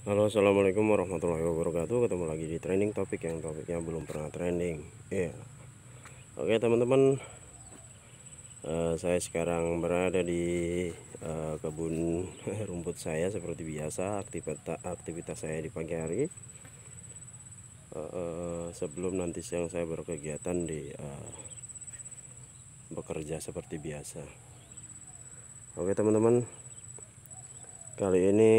Halo, assalamualaikum warahmatullahi wabarakatuh. Ketemu lagi di trending topik yang topiknya belum pernah trending. Iya. Oke teman-teman, saya sekarang berada di kebun rumput saya seperti biasa. Aktivitas saya di pagi hari. Sebelum nanti siang saya berkegiatan di bekerja seperti biasa. Oke teman-teman, kali ini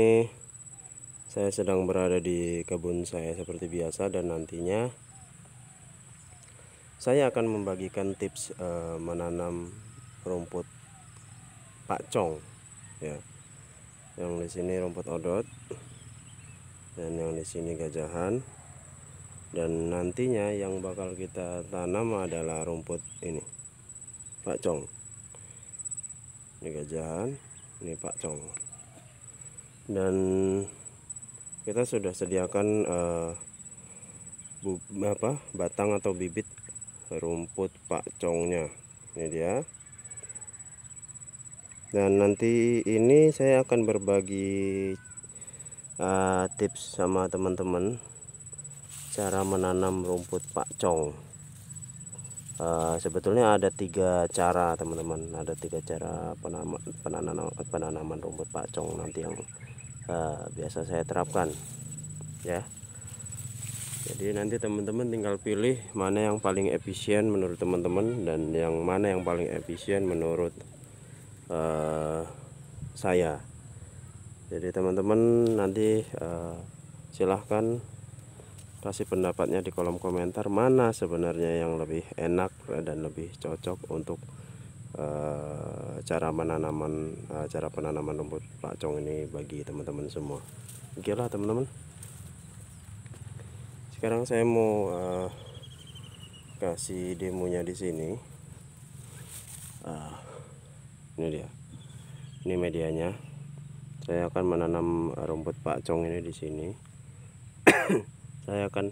saya sedang berada di kebun saya seperti biasa, dan nantinya saya akan membagikan tips menanam rumput pakcong, ya. Yang di sini rumput odot, dan yang di sini gajahan. Dan nantinya yang bakal kita tanam adalah rumput ini, pakcong. Ini gajahan, ini pakcong. Dan kita sudah sediakan batang atau bibit rumput pakcongnya. Ini dia. Dan nanti ini saya akan berbagi tips sama teman-teman cara menanam rumput pakcong. Sebetulnya ada 3 cara teman-teman, ada 3 cara penanaman rumput pakcong nanti yang biasa saya terapkan, ya. Jadi nanti teman-teman tinggal pilih mana yang paling efisien menurut teman-teman, dan yang mana yang paling efisien menurut saya. Jadi teman-teman nanti silahkan kasih pendapatnya di kolom komentar, mana sebenarnya yang lebih enak dan lebih cocok untuk cara penanaman rumput pakcong ini bagi teman-teman semua. Oke lah teman-teman, sekarang saya mau kasih demonya di sini. Ini dia, ini medianya. Saya akan menanam rumput pakcong ini di sini. Saya akan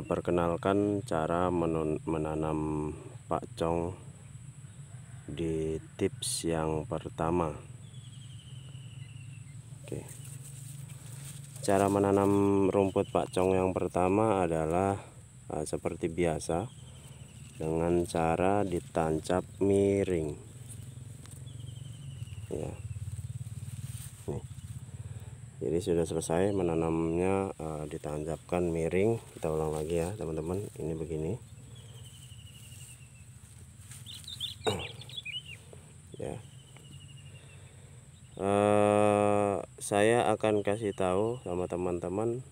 perkenalkan cara menanam pakcong di tips yang pertama. Oke. Cara menanam rumput pakcong yang pertama adalah seperti biasa, dengan cara ditancap miring, ya. Nih. Jadi sudah selesai menanamnya, ditancapkan miring. Kita ulang lagi ya teman-teman. Ini begini, ya. Saya akan kasih tahu sama teman-teman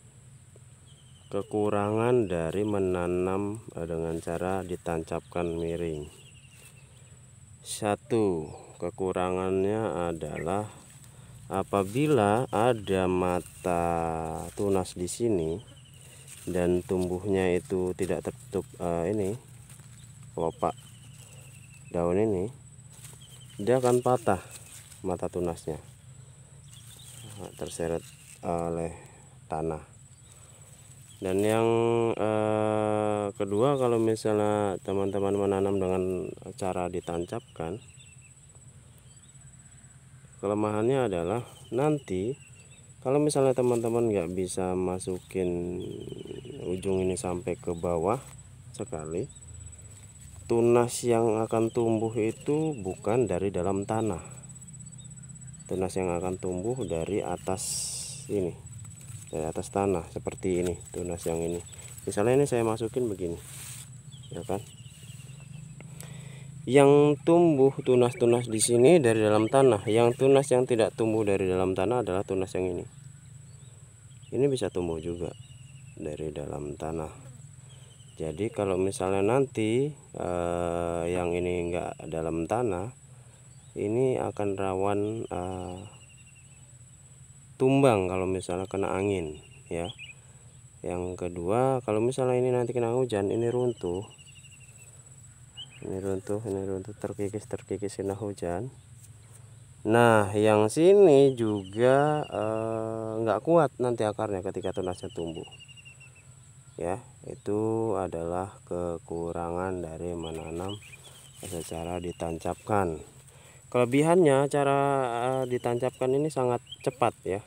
kekurangan dari menanam dengan cara ditancapkan miring. Satu, kekurangannya adalah apabila ada mata tunas di sini dan tumbuhnya itu tidak tertutup ini kelopak daun ini, dia akan patah mata tunasnya, terseret oleh tanah. Dan yang kedua, kalau misalnya teman-teman menanam dengan cara ditancapkan, kelemahannya adalah nanti kalau misalnya teman-teman nggak bisa masukin ujung ini sampai ke bawah sekali, tunas yang akan tumbuh itu bukan dari dalam tanah. Tunas yang akan tumbuh dari atas ini, dari atas tanah, seperti ini. Tunas yang ini, misalnya ini saya masukin begini, ya kan. Yang tumbuh tunas-tunas di sini dari dalam tanah. Yang tunas yang tidak tumbuh dari dalam tanah adalah tunas yang ini. Ini bisa tumbuh juga dari dalam tanah. Jadi kalau misalnya nanti yang ini enggak dalam tanah, ini akan rawan tumbang kalau misalnya kena angin, ya. Yang kedua, kalau misalnya ini nanti kena hujan, ini runtuh. Ini runtuh, terkikis kena hujan. Nah, yang sini juga nggak kuat nanti akarnya ketika tunasnya tumbuh, ya. Itu adalah kekurangan dari menanam secara ditancapkan. Kelebihannya cara ditancapkan ini sangat cepat, ya.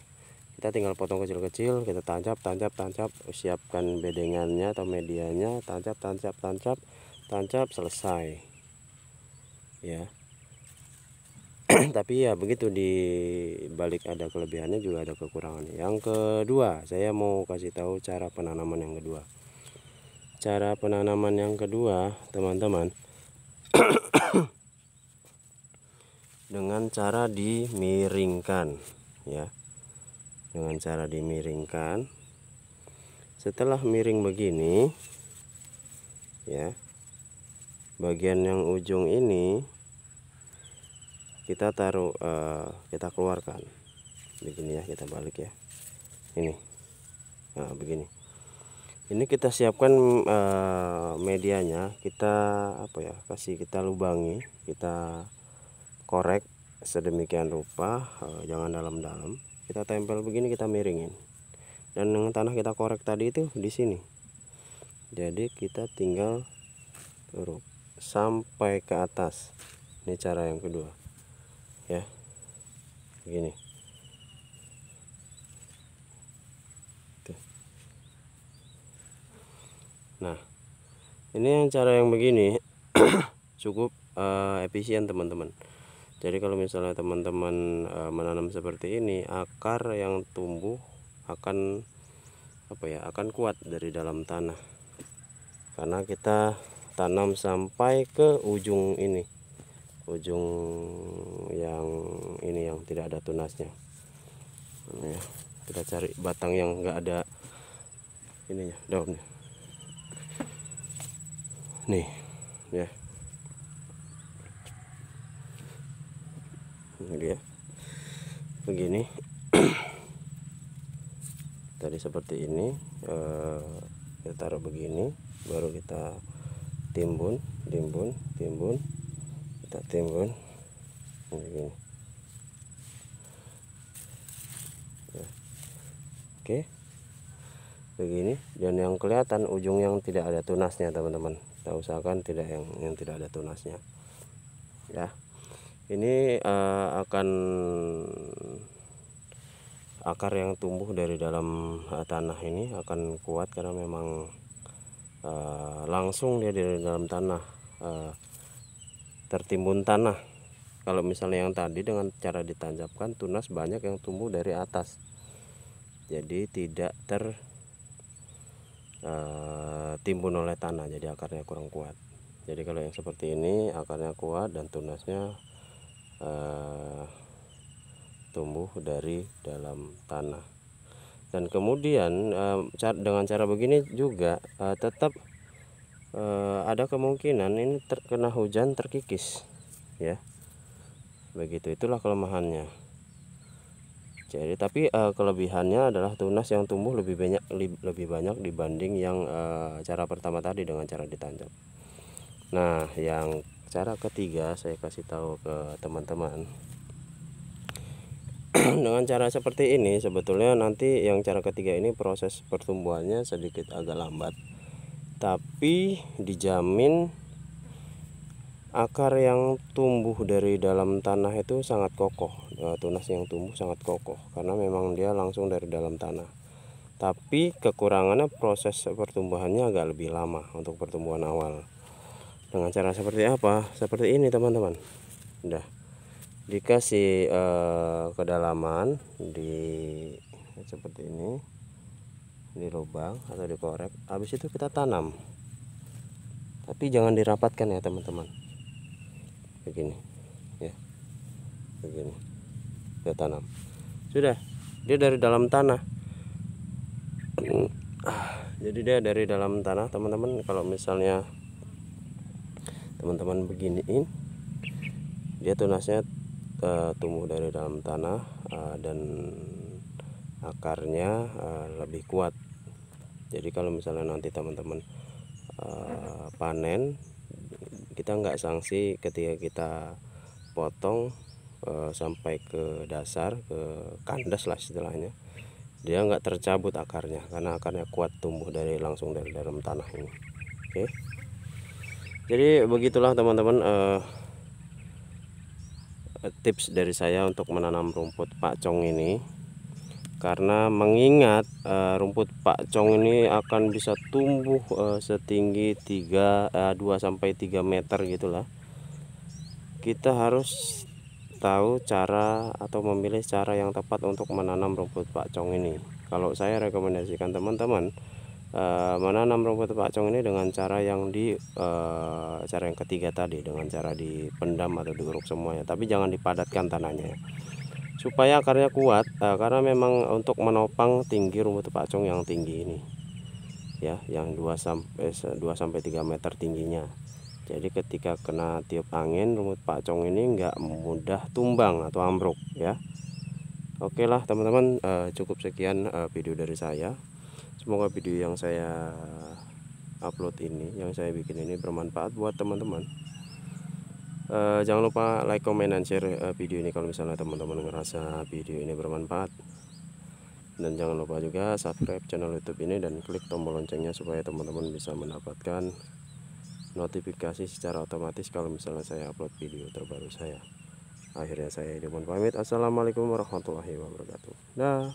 Kita tinggal potong kecil-kecil, kita tancap, siapkan bedengannya atau medianya, tancap, selesai ya. Tapi ya begitu, di balik ada kelebihannya juga ada kekurangannya. Yang kedua, saya mau kasih tahu cara penanaman yang kedua. Cara penanaman yang kedua, teman-teman, dengan cara dimiringkan ya. Dengan cara dimiringkan. Setelah miring begini ya, bagian yang ujung ini kita taruh, kita keluarkan begini ya, kita balik ya, ini. Nah begini, ini kita siapkan medianya, kita kita lubangi, kita korek sedemikian rupa, jangan dalam-dalam, kita tempel begini, kita miringin. Dan dengan tanah kita korek tadi itu di sini, jadi kita tinggal turun sampai ke atas. Ini cara yang kedua ya, begini. Nah ini yang cara yang begini cukup efisien teman-teman. Jadi kalau misalnya teman-teman menanam seperti ini, akar yang tumbuh akan akan kuat dari dalam tanah, karena kita tanam sampai ke ujung ini, ujung yang ini yang tidak ada tunasnya ya. Kita cari batang yang enggak ada ininya, daunnya nih ya. Ini dia begini. Tadi seperti ini, kita taruh begini, baru kita timbun, kita timbun begini ya. Oke begini, dan yang kelihatan ujung yang tidak ada tunasnya teman-teman, kita usahakan tidak yang tidak ada tunasnya ya. Ini akan akar yang tumbuh dari dalam tanah ini akan kuat, karena memang langsung dia dari dalam tanah, tertimbun tanah. Kalau misalnya yang tadi dengan cara ditancapkan, tunas banyak yang tumbuh dari atas, jadi tidak tertimbun oleh tanah, jadi akarnya kurang kuat. Jadi kalau yang seperti ini akarnya kuat dan tunasnya tumbuh dari dalam tanah. Dan kemudian dengan cara begini juga tetap ada kemungkinan ini terkena hujan, terkikis ya. Begitu, itulah kelemahannya. Jadi tapi kelebihannya adalah tunas yang tumbuh lebih banyak dibanding yang cara pertama tadi dengan cara ditancap. Nah yang cara ketiga saya kasih tahu ke teman-teman. Dengan cara seperti ini sebetulnya nanti yang cara ketiga ini proses pertumbuhannya sedikit agak lambat, tapi dijamin akar yang tumbuh dari dalam tanah itu sangat kokoh, tunas yang tumbuh sangat kokoh, karena memang dia langsung dari dalam tanah. Tapi kekurangannya proses pertumbuhannya agak lebih lama untuk pertumbuhan awal. Dengan cara seperti apa? Seperti ini teman-teman, udah dikasih kedalaman seperti ini, di lubang atau dikorek, habis itu kita tanam, tapi jangan dirapatkan ya teman-teman, begini ya, begini kita tanam, sudah dia dari dalam tanah. Jadi dia dari dalam tanah teman-teman. Kalau misalnya teman-teman beginiin, dia tunasnya tumbuh dari dalam tanah dan akarnya lebih kuat. Jadi kalau misalnya nanti teman-teman panen, kita nggak sanksi ketika kita potong sampai ke dasar, ke kandas lah istilahnya, dia nggak tercabut akarnya, karena akarnya kuat tumbuh langsung dari dalam tanah ini. Oke, jadi begitulah teman-teman tips dari saya untuk menanam rumput pakcong ini. karena mengingat rumput pakcong ini akan bisa tumbuh setinggi 2 sampai 3 meter gitulah. Kita harus tahu cara atau memilih cara yang tepat untuk menanam rumput pakcong ini. Kalau saya rekomendasikan teman-teman menanam rumput pakcong ini dengan cara yang cara yang ketiga tadi, dengan cara dipendam atau digeruk semuanya, tapi jangan dipadatkan tanahnya supaya akarnya kuat, karena memang untuk menopang tinggi rumput pakcong yang tinggi ini ya, yang 2 sampai 3 meter tingginya. Jadi ketika kena tiup angin, rumput pakcong ini enggak mudah tumbang atau ambruk ya. Oke lah teman-teman, cukup sekian video dari saya. Semoga video yang saya upload ini, yang saya bikin ini bermanfaat buat teman-teman. Jangan lupa like, comment, dan share video ini kalau misalnya teman-teman ngerasa video ini bermanfaat. Dan jangan lupa juga subscribe channel YouTube ini dan klik tombol loncengnya supaya teman-teman bisa mendapatkan notifikasi secara otomatis kalau misalnya saya upload video terbaru saya. Akhirnya saya Edmond pamit. Assalamualaikum warahmatullahi wabarakatuh. Dah.